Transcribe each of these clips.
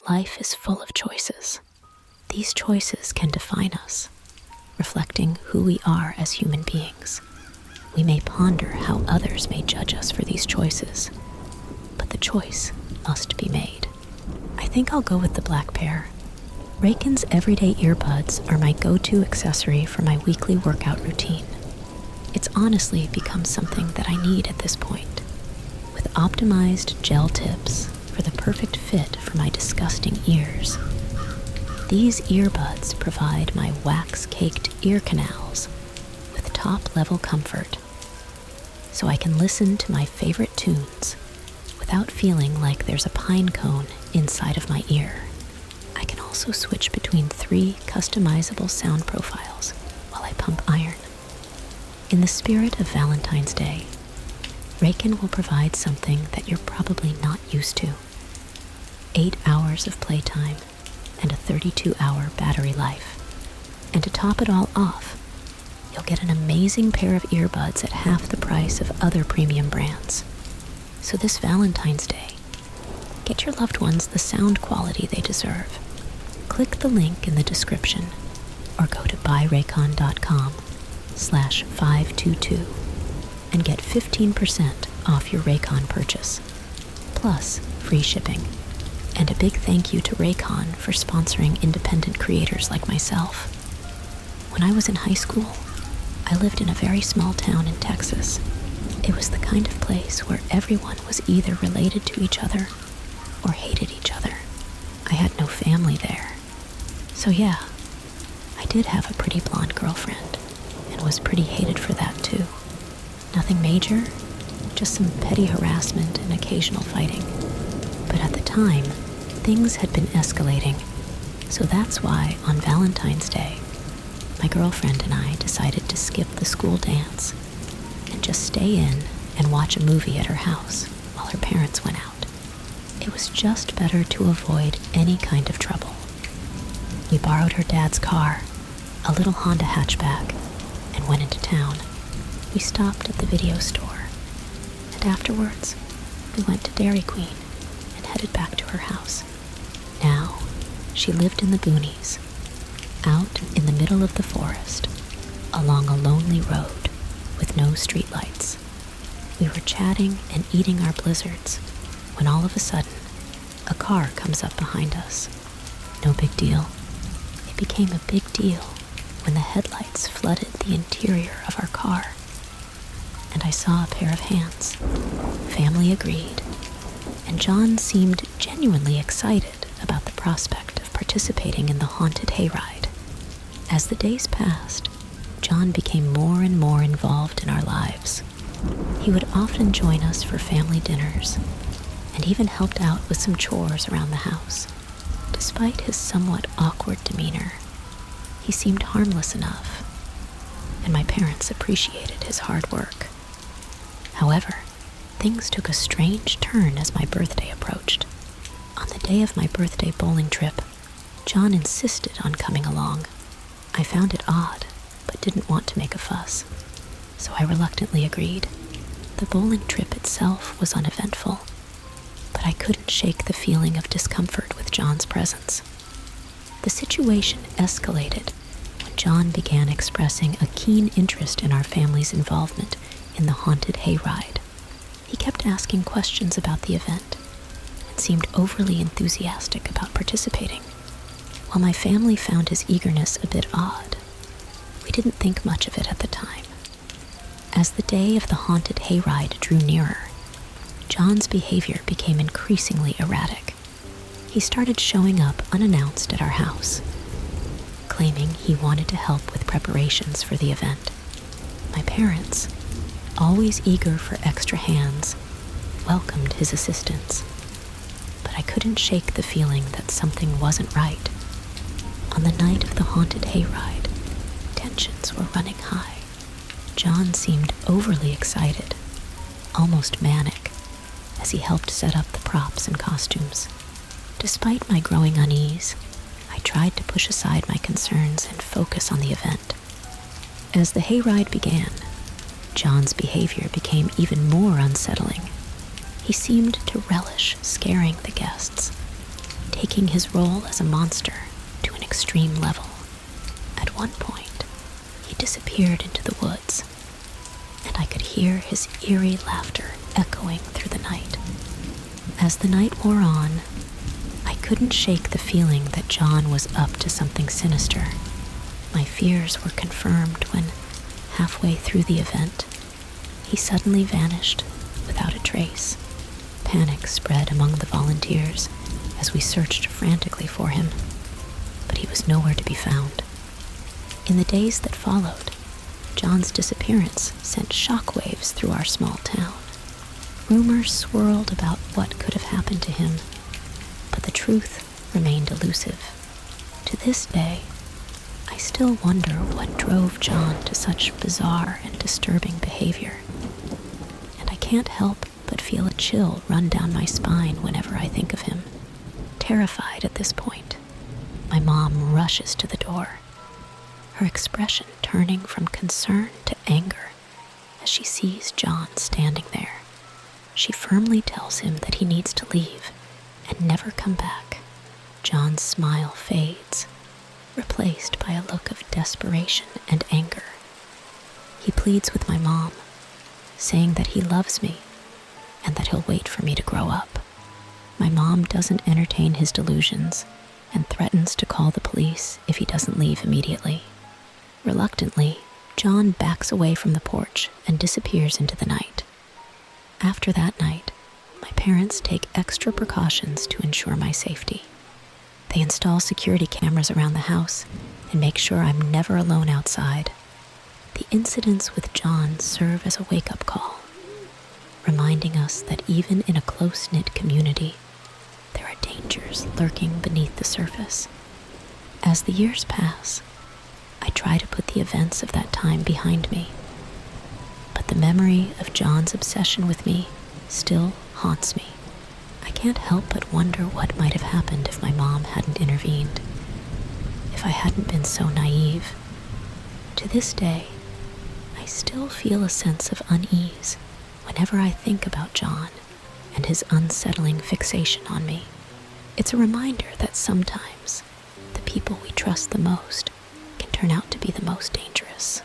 Life is full of choices. These choices can define us, reflecting who we are as human beings. We may ponder how others may judge us for these choices, but the choice must be made. I think I'll go with the black pair. Raycon's everyday earbuds are my go-to accessory for my weekly workout routine. It's honestly become something that I need at this point. With optimized gel tips for the perfect fit for my disgusting ears, these earbuds provide my wax-caked ear canals with top-level comfort, so I can listen to my favorite tunes without feeling like there's a pine cone inside of my ear. I can also switch between 3 customizable sound profiles while I pump iron. In the spirit of Valentine's Day, Raycon will provide something that you're probably not used to. 8 hours of playtime and a 32-hour battery life. And to top it all off, you'll get an amazing pair of earbuds at half the price of other premium brands. So this Valentine's Day, get your loved ones the sound quality they deserve. Click the link in the description or go to buyraycon.com/522 and get 15% off your Raycon purchase, plus free shipping. And a big thank you to Raycon for sponsoring independent creators like myself. When I was in high school, I lived in a very small town in Texas. It was the kind of place where everyone was either related to each other or hated each other. I had no family there. So yeah, I did have a pretty blonde girlfriend and was pretty hated for that too. Nothing major, just some petty harassment and occasional fighting. But at the time, things had been escalating, so that's why on Valentine's Day, my girlfriend and I decided to skip the school dance and just stay in and watch a movie at her house while her parents went out. It was just better to avoid any kind of trouble. We borrowed her dad's car, a little Honda hatchback, and went into town. We stopped at the video store, and afterwards, we went to Dairy Queen and headed back to her house. Now, she lived in the boonies, out in the middle of the forest, along a lonely road with no streetlights. We were chatting and eating our blizzards when all of a sudden, a car comes up behind us. No big deal. It became a big deal when the headlights flooded the interior of our car, and I saw a pair of hands. Family agreed, and John seemed genuinely excited about the prospect of participating in the haunted hayride. As the days passed, John became more and more involved in our lives. He would often join us for family dinners, and even helped out with some chores around the house. Despite his somewhat awkward demeanor, he seemed harmless enough, and my parents appreciated his hard work. However, things took a strange turn as my birthday approached. On the day of my birthday bowling trip, John insisted on coming along. I found it odd, but didn't want to make a fuss, so I reluctantly agreed. The bowling trip itself was uneventful, but I couldn't shake the feeling of discomfort with John's presence. The situation escalated when John began expressing a keen interest in our family's involvement in the haunted hayride. He kept asking questions about the event and seemed overly enthusiastic about participating. While my family found his eagerness a bit odd, we didn't think much of it at the time. As the day of the haunted hayride drew nearer, John's behavior became increasingly erratic. He started showing up unannounced at our house, claiming he wanted to help with preparations for the event. My parents, always eager for extra hands, welcomed his assistance, but I couldn't shake the feeling that something wasn't right. On the night of the haunted hayride, tensions were running high. John seemed overly excited, almost manic, as he helped set up the props and costumes. Despite my growing unease, I tried to push aside my concerns and focus on the event. As the hayride began, John's behavior became even more unsettling. He seemed to relish scaring the guests, taking his role as a monster to an extreme level. At one point, he disappeared into the woods, and I could hear his eerie laughter echoing through the night. As the night wore on, I couldn't shake the feeling that John was up to something sinister. My fears were confirmed when, halfway through the event, he suddenly vanished without a trace. Panic spread among the volunteers as we searched frantically for him, but he was nowhere to be found. In the days that followed, John's disappearance sent shockwaves through our small town. Rumors swirled about what could have happened to him, but the truth remained elusive. To this day, I still wonder what drove John to such bizarre and disturbing behavior, and I can't help but feel a chill run down my spine whenever I think of him. Terrified at this point, my mom rushes to the door, her expression turning from concern to anger as she sees John standing there. She firmly tells him that he needs to leave and never come back. John's smile fades, replaced by a look of desperation and anger. He pleads with my mom, saying that he loves me and that he'll wait for me to grow up. My mom doesn't entertain his delusions and threatens to call the police if he doesn't leave immediately. Reluctantly, John backs away from the porch and disappears into the night. After that night, my parents take extra precautions to ensure my safety. They install security cameras around the house and make sure I'm never alone outside. The incidents with John serve as a wake-up call, reminding us that even in a close-knit community, there are dangers lurking beneath the surface. As the years pass, I try to put the events of that time behind me, but the memory of John's obsession with me still haunts me. I can't help but wonder what might have happened if my mom hadn't intervened, if I hadn't been so naive. To this day, I still feel a sense of unease whenever I think about John and his unsettling fixation on me. It's a reminder that sometimes the people we trust the most can turn out to be the most dangerous,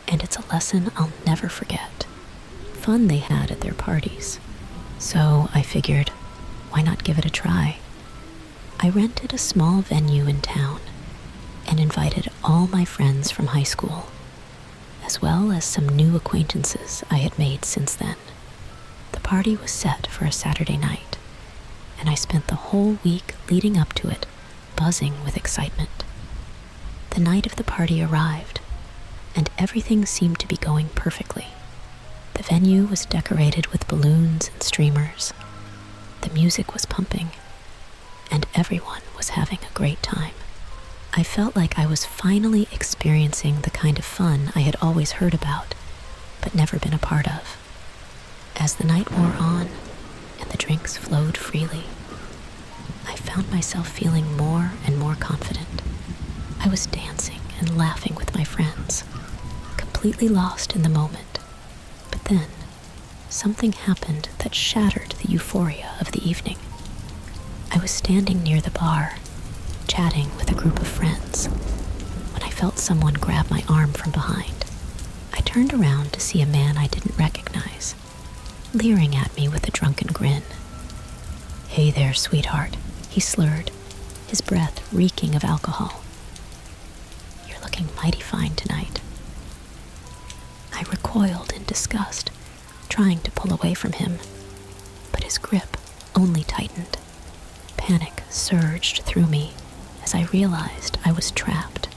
and it's a lesson I'll never forget. Fun they had at their parties, so I figured, why not give it a try? I rented a small venue in town and invited all my friends from high school, as well as some new acquaintances I had made since then. The party was set for a Saturday night, and I spent the whole week leading up to it buzzing with excitement. The night of the party arrived, and everything seemed to be going perfectly. The venue was decorated with balloons and streamers. The music was pumping, and everyone was having a great time. I felt like I was finally experiencing the kind of fun I had always heard about, but never been a part of. As the night wore on, and the drinks flowed freely, I found myself feeling more and more confident. I was dancing and laughing with my friends, completely lost in the moment. But then, something happened that shattered the euphoria of the evening. I was standing near the bar, chatting with a group of friends, when I felt someone grab my arm from behind. I turned around to see a man I didn't recognize, leering at me with a drunken grin. "Hey there, sweetheart," he slurred, his breath reeking of alcohol. "You're looking mighty fine tonight." I recoiled in disgust, trying to pull away from him, but his grip only tightened. Panic surged through me as I realized I was trapped,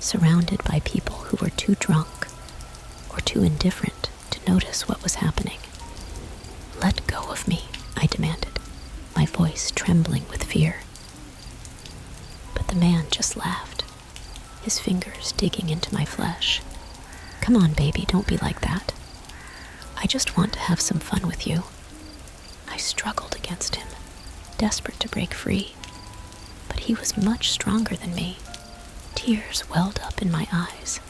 surrounded by people who were too drunk or too indifferent to notice what was happening. "Let go of me," I demanded, my voice trembling with fear. But the man just laughed, his fingers digging into my flesh. "Come on, baby, don't be like that. I just want to have some fun with you." I struggled against him, desperate to break free, but he was much stronger than me. Tears welled up in my eyes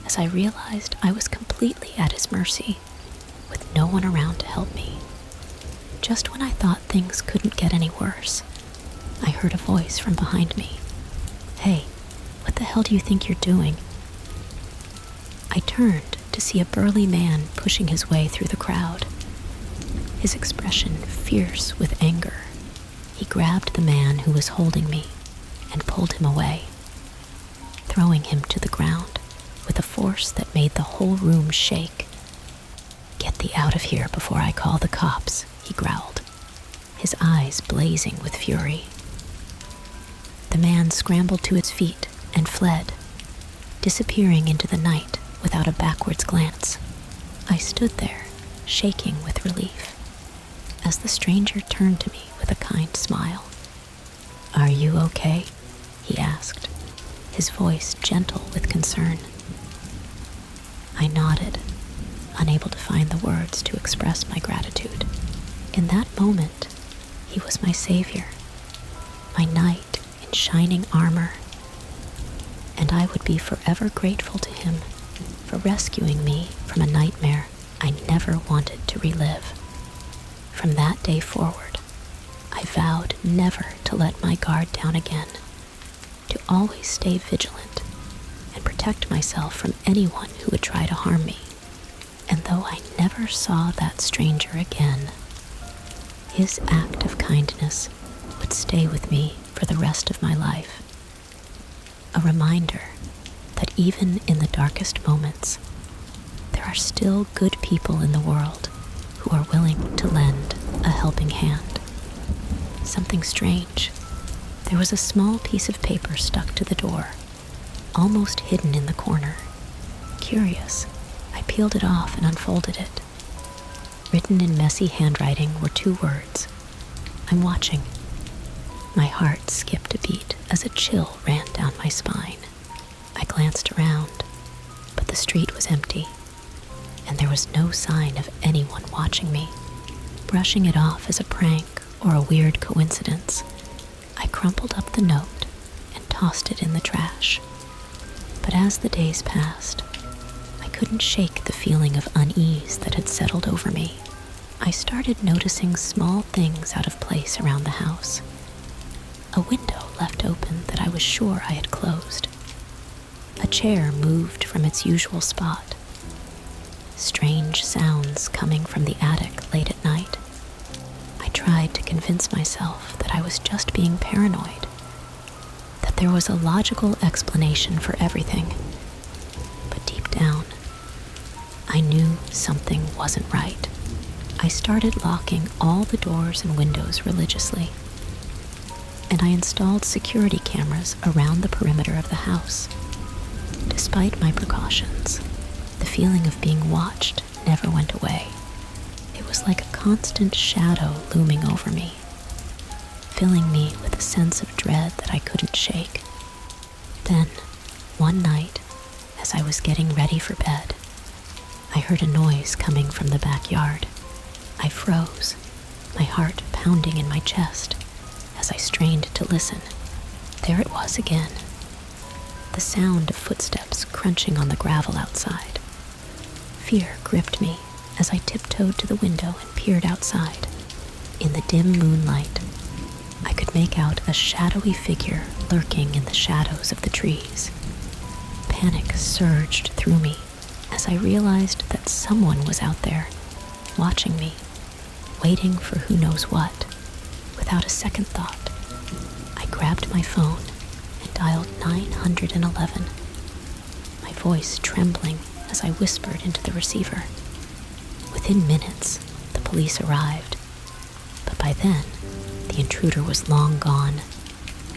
as I realized I was completely at his mercy, with no one around to help me. Just when I thought things couldn't get any worse, I heard a voice from behind me. "Hey, what the hell do you think you're doing?" I turned to see a burly man pushing his way through the crowd, his expression fierce with anger. He grabbed the man who was holding me and pulled him away, throwing him to the ground with a force that made the whole room shake. "Get thee out of here before I call the cops," he growled, his eyes blazing with fury. The man scrambled to his feet and fled, disappearing into the night without a backwards glance. I stood there, shaking with relief, as the stranger turned to me with a kind smile. "Are you okay?" he asked, his voice gentle with concern. I nodded, unable to find the words to express my gratitude. In that moment, he was my savior, my knight in shining armor, and I would be forever grateful to him for rescuing me from a nightmare I never wanted to relive. From that day forward, I vowed never to let my guard down again, to always stay vigilant and protect myself from anyone who would try to harm me. And though I never saw that stranger again, his act of kindness would stay with me for the rest of my life. A reminder that even in the darkest moments, there are still good people in the world who are willing to lend a helping hand. Something strange. There was a small piece of paper stuck to the door, almost hidden in the corner. Curious, I peeled it off and unfolded it. Written in messy handwriting were 2 words: "I'm watching." My heart skipped a beat as a chill ran down my spine. I glanced around, but the street was empty, and there was no sign of anyone watching me. Brushing it off as a prank or a weird coincidence, I crumpled up the note and tossed it in the trash. But as the days passed, I couldn't shake the feeling of unease that had settled over me. I started noticing small things out of place around the house. A window left open that I was sure I had closed. A chair moved from its usual spot. Strange sounds coming from the attic late at night. I tried to convince myself that I was just being paranoid, that there was a logical explanation for everything. But deep down, I knew something wasn't right. I started locking all the doors and windows religiously, and I installed security cameras around the perimeter of the house. Despite my precautions, the feeling of being watched never went away. It was like a constant shadow looming over me, filling me with a sense of dread that I couldn't shake. Then, one night, as I was getting ready for bed, I heard a noise coming from the backyard. I froze, my heart pounding in my chest as I strained to listen. There it was again, the sound of footsteps crunching on the gravel outside. Fear gripped me as I tiptoed to the window and peered outside. In the dim moonlight, I could make out a shadowy figure lurking in the shadows of the trees. Panic surged through me as I realized that someone was out there, watching me, waiting for who knows what. Without a second thought, I grabbed my phone and dialed 911, my voice trembling as I whispered into the receiver. Within minutes, the police arrived, but by then, the intruder was long gone,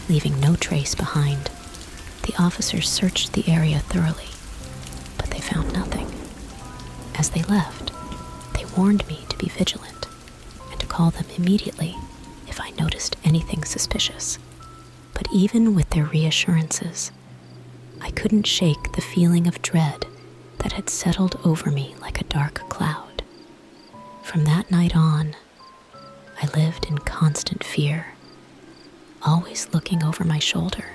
leaving no trace behind. The officers searched the area thoroughly, but they found nothing. As they left, they warned me to be vigilant and to call them immediately if I noticed anything suspicious. But even with their reassurances, I couldn't shake the feeling of dread that had settled over me like a dark cloud. From that night on, I lived in constant fear, always looking over my shoulder,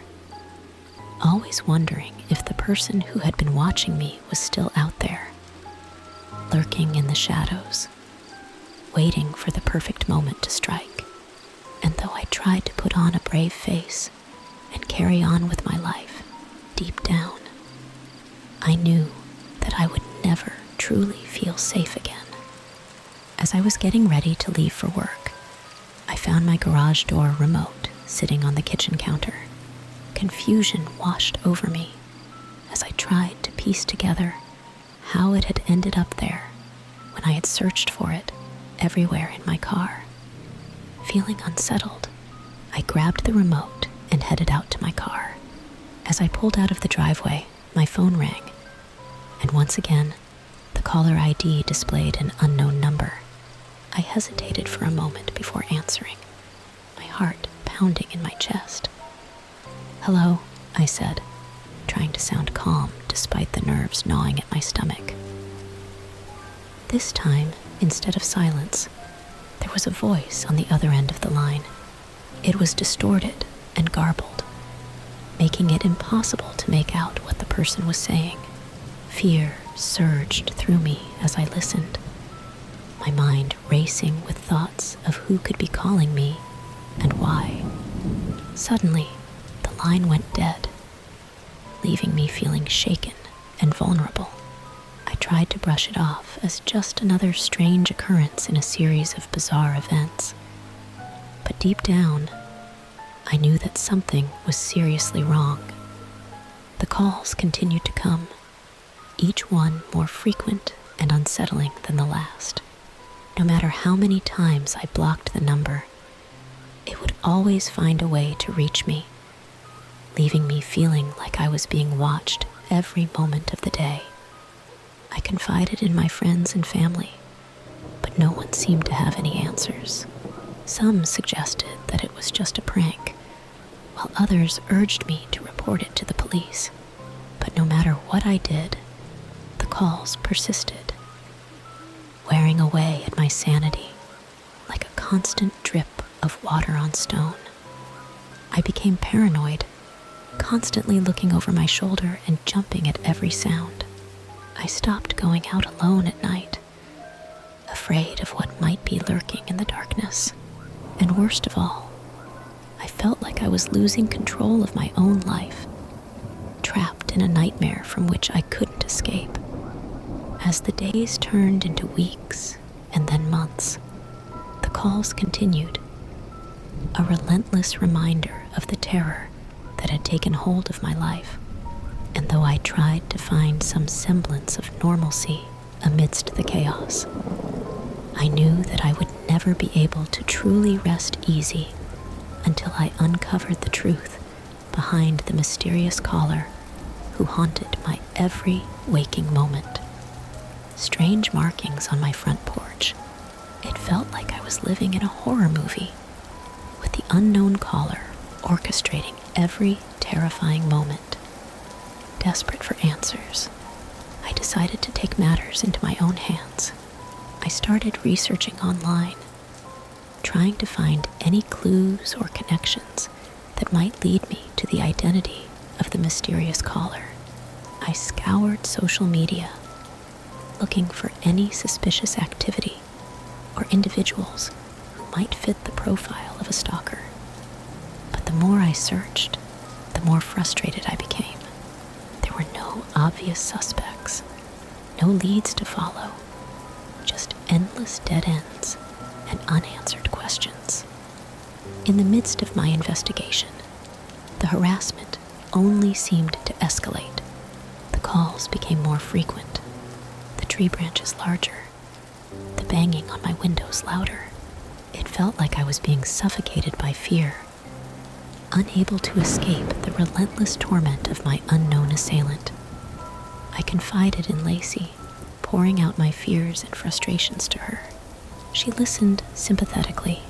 always wondering if the person who had been watching me was still out there, lurking in the shadows, waiting for the perfect moment to strike. And though I tried to put on a brave face and carry on with my life, deep down, I knew that I would never truly feel safe again. As I was getting ready to leave for work, I found my garage door remote sitting on the kitchen counter. Confusion washed over me as I tried to piece together how it had ended up there when I had searched for it everywhere in my car. Feeling unsettled, I grabbed the remote and headed out to my car. As I pulled out of the driveway, my phone rang, and once again, the caller ID displayed an unknown number. I hesitated for a moment before answering, my heart pounding in my chest. "Hello," I said, trying to sound calm despite the nerves gnawing at my stomach. This time, instead of silence, there was a voice on the other end of the line. It was distorted and garbled, making it impossible to make out what the person was saying. Fear surged through me as I listened, my mind racing with thoughts of who could be calling me and why. Suddenly, the line went dead, leaving me feeling shaken and vulnerable. I tried to brush it off as just another strange occurrence in a series of bizarre events. But deep down, I knew that something was seriously wrong. The calls continued to come, each one more frequent and unsettling than the last. No matter how many times I blocked the number, it would always find a way to reach me, leaving me feeling like I was being watched every moment of the day. I confided in my friends and family, but no one seemed to have any answers. Some suggested that it was just a prank, while others urged me to report it to the police. But no matter what I did, the calls persisted, wearing away at my sanity like a constant drip of water on stone. I became paranoid, constantly looking over my shoulder and jumping at every sound. I stopped going out alone at night, afraid of what might be lurking in the darkness. And worst of all, I felt like I was losing control of my own life, trapped in a nightmare from which I couldn't escape. As the days turned into weeks and then months, the calls continued, a relentless reminder of the terror that had taken hold of my life. And though I tried to find some semblance of normalcy amidst the chaos, I knew that I would never be able to truly rest easy until I uncovered the truth behind the mysterious caller who haunted my every waking moment. Strange markings on my front porch. It felt like I was living in a horror movie, with the unknown caller orchestrating every terrifying moment. Desperate for answers, I decided to take matters into my own hands. I started researching online, trying to find any clues or connections that might lead me to the identity of the mysterious caller. I scoured social media, looking for any suspicious activity or individuals who might fit the profile of a stalker. But the more I searched, the more frustrated I became. There were no obvious suspects, no leads to follow, just endless dead ends and unanswered questions. In the midst of my investigation, the harassment only seemed to escalate. The calls became more frequent, the tree branches larger, the banging on my windows louder. It felt like I was being suffocated by fear, unable to escape the relentless torment of my unknown assailant. I confided in Lacey, pouring out my fears and frustrations to her. She listened sympathetically,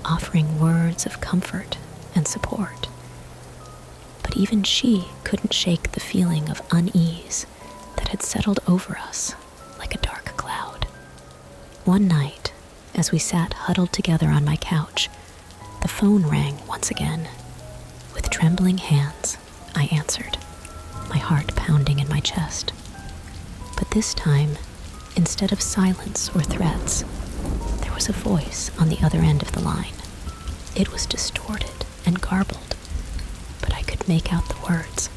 offering words of comfort and support. But even she couldn't shake the feeling of unease that had settled over us like a dark cloud. One night, as we sat huddled together on my couch, the phone rang once again. With trembling hands, I answered, my heart pounding in my chest. But this time, instead of silence or threats, there was a voice on the other end of the line, It was distorted and garbled, but I could make out the words,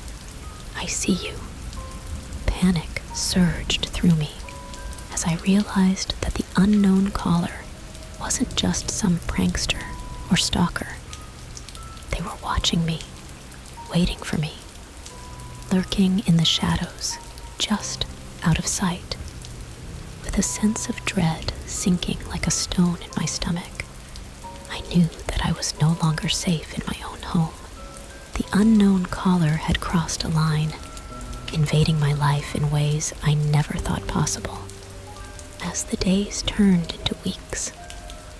"I see you." Panic surged through me as I realized that the unknown caller wasn't just some prankster or stalker. They were watching me, waiting for me, lurking in the shadows, just out of sight. With a sense of dread sinking like a stone in my stomach, I knew that I was no longer safe in my own home. The unknown caller had crossed a line, invading my life in ways I never thought possible. As the days turned into weeks,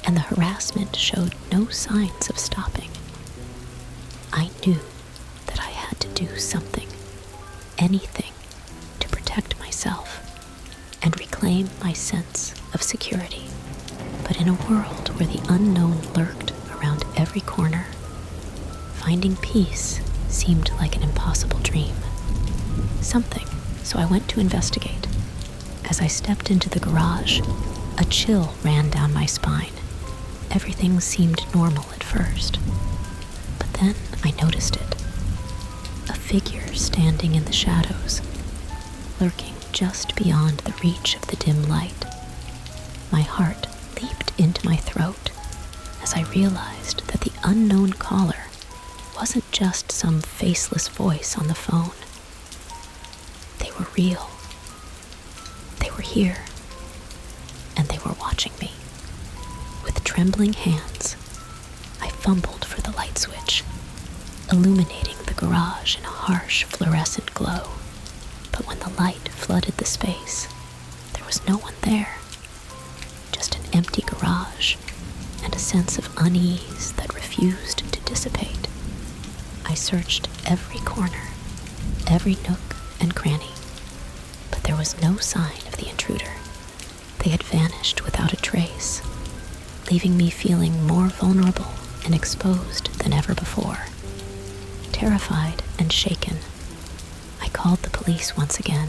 and the harassment showed no signs of stopping, I knew that I had to do something, anything, to protect myself and reclaim my sense of security. But in a world where the unknown lurked around every corner, finding peace seemed like an impossible dream. So I went to investigate. As I stepped into the garage, a chill ran down my spine. Everything seemed normal at first, but then I noticed it. A figure standing in the shadows, lurking just beyond the reach of the dim light. My heart leaped into my throat as I realized that the unknown caller wasn't just some faceless voice on the phone. They were real. They were here, and they were watching me. With trembling hands, I fumbled for the light switch, illuminating the garage in a harsh fluorescent glow. But when the light flooded the space, there was no one there. Just an empty garage and a sense of unease that refused to dissipate. I searched every corner, every nook and cranny, but there was no sign of the intruder. They had vanished without a trace, leaving me feeling more vulnerable and exposed than ever before. Terrified and shaken, I called the police once again,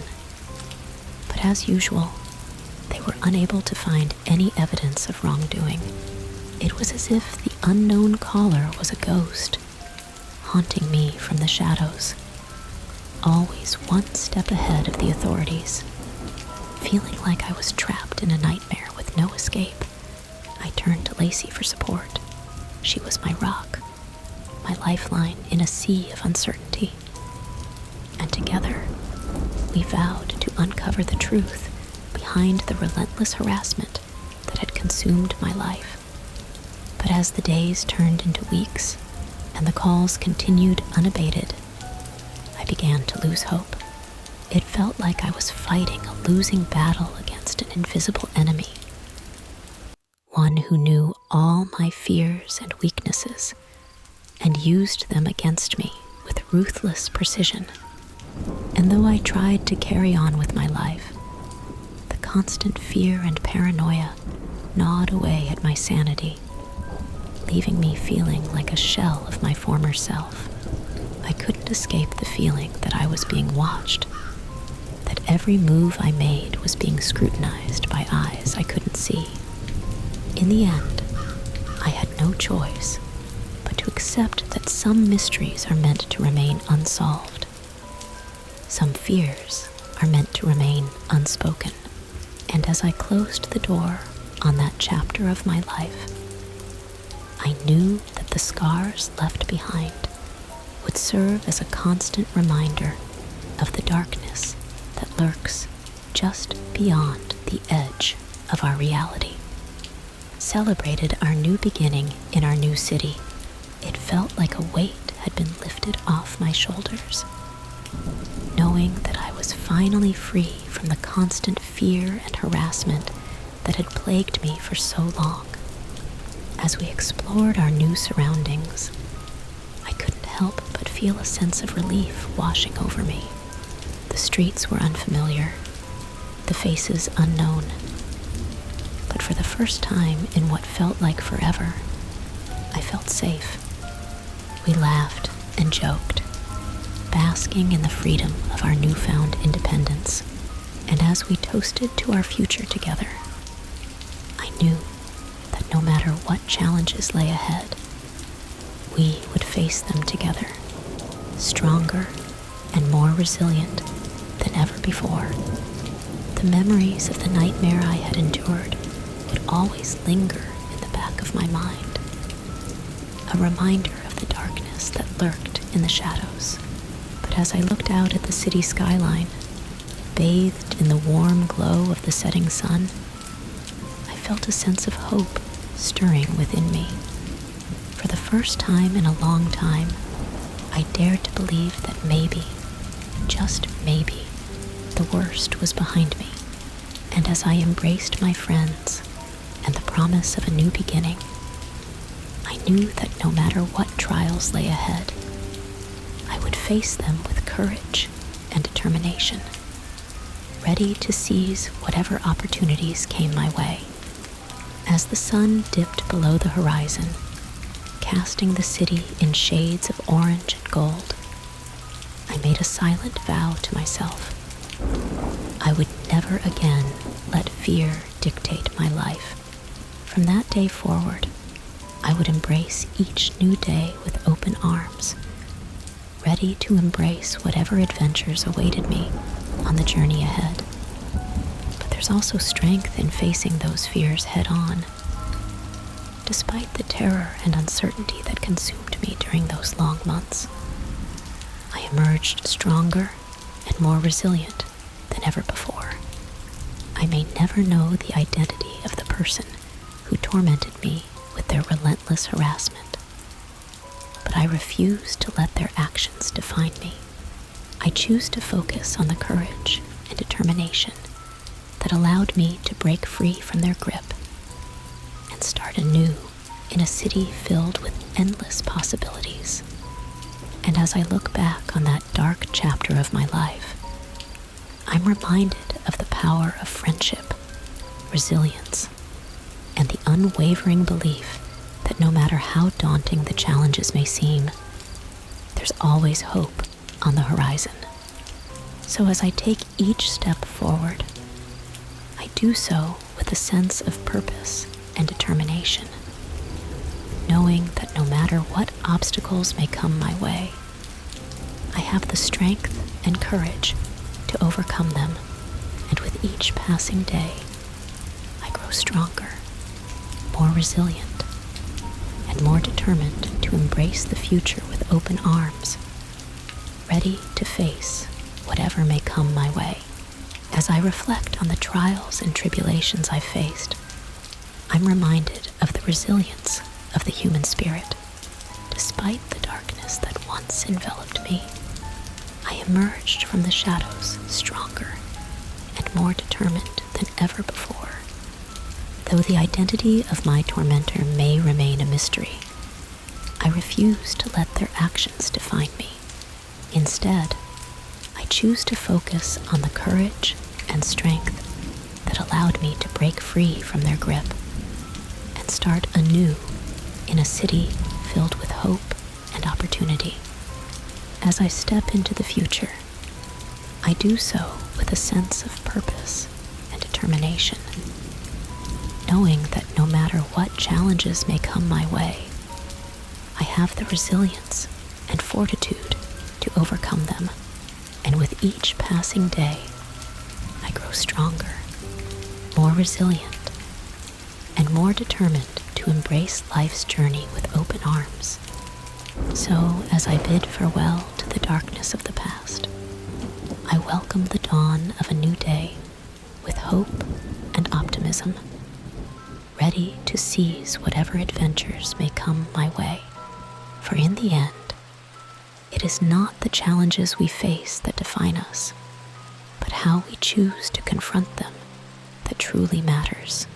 but as usual, they were unable to find any evidence of wrongdoing. It was as if the unknown caller was a ghost, haunting me from the shadows, always one step ahead of the authorities. Feeling like I was trapped in a nightmare with no escape, I turned to Lacey for support. She was my rock, my lifeline in a sea of uncertainty. And together, we vowed to uncover the truth behind the relentless harassment that had consumed my life. But as the days turned into weeks and the calls continued unabated, I began to lose hope. It felt like I was fighting a losing battle against an invisible enemy, one who knew all my fears and weaknesses and used them against me with ruthless precision. And though I tried to carry on with my life, the constant fear and paranoia gnawed away at my sanity, leaving me feeling like a shell of my former self. I couldn't escape the feeling that I was being watched, that every move I made was being scrutinized by eyes I couldn't see. In the end, I had no choice but to accept that some mysteries are meant to remain unsolved. Some fears are meant to remain unspoken. And as I closed the door on that chapter of my life, I knew that the scars left behind would serve as a constant reminder of the darkness that lurks just beyond the edge of our reality. Celebrated our new beginning in our new city, it felt like a weight had been lifted off my shoulders. Knowing that I was finally free from the constant fear and harassment that had plagued me for so long. As we explored our new surroundings, I couldn't help but feel a sense of relief washing over me. The streets were unfamiliar, the faces unknown. But for the first time in what felt like forever, I felt safe. We laughed and joked, basking in the freedom of our newfound independence. And as we toasted to our future together, I knew that no matter what challenges lay ahead, we would face them together, stronger and more resilient than ever before. The memories of the nightmare I had endured would always linger in the back of my mind, a reminder of the darkness that lurked in the shadows. But as I looked out at the city skyline, bathed in the warm glow of the setting sun, I felt a sense of hope stirring within me. For the first time in a long time, I dared to believe that maybe, just maybe, the worst was behind me. And as I embraced my friends and the promise of a new beginning, I knew that no matter what trials lay ahead, I would face them with courage and determination, ready to seize whatever opportunities came my way. As the sun dipped below the horizon, casting the city in shades of orange and gold, I made a silent vow to myself. I would never again let fear dictate my life. From that day forward, I would embrace each new day with open arms, ready to embrace whatever adventures awaited me on the journey ahead. But there's also strength in facing those fears head on. Despite the terror and uncertainty that consumed me during those long months, I emerged stronger and more resilient than ever before. I may never know the identity of the person who tormented me with their relentless harassment, but I refuse to let their actions define me. I choose to focus on the courage and determination that allowed me to break free from their grip and start anew in a city filled with endless possibilities. And as I look back on that dark chapter of my life, I'm reminded of the power of friendship, resilience, and the unwavering belief that no matter how daunting the challenges may seem, there's always hope on the horizon. So as I take each step forward, I do so with a sense of purpose and determination, knowing that no matter what obstacles may come my way, I have the strength and courage to overcome them, and with each passing day, I grow stronger, more resilient, and more determined to embrace the future with open arms, ready to face whatever may come my way. As I reflect on the trials and tribulations I've faced, I'm reminded of the resilience of the human spirit. Despite the darkness that once enveloped me, I emerged from the shadows stronger and more determined than ever before. Though the identity of my tormentor may remain a mystery, I refuse to let their actions define me. Instead, I choose to focus on the courage and strength that allowed me to break free from their grip and start anew in a city filled with hope and opportunity. As I step into the future, I do so with a sense of purpose and determination, knowing that no matter what challenges may come my way, I have the resilience and fortitude to overcome them. And with each passing day, I grow stronger, more resilient, and more determined to embrace life's journey with open arms. So, as I bid farewell to the darkness of the past, I welcome the dawn of a new day with hope and optimism, ready to seize whatever adventures may come my way. For in the end, it is not the challenges we face that define us, but how we choose to confront them that truly matters.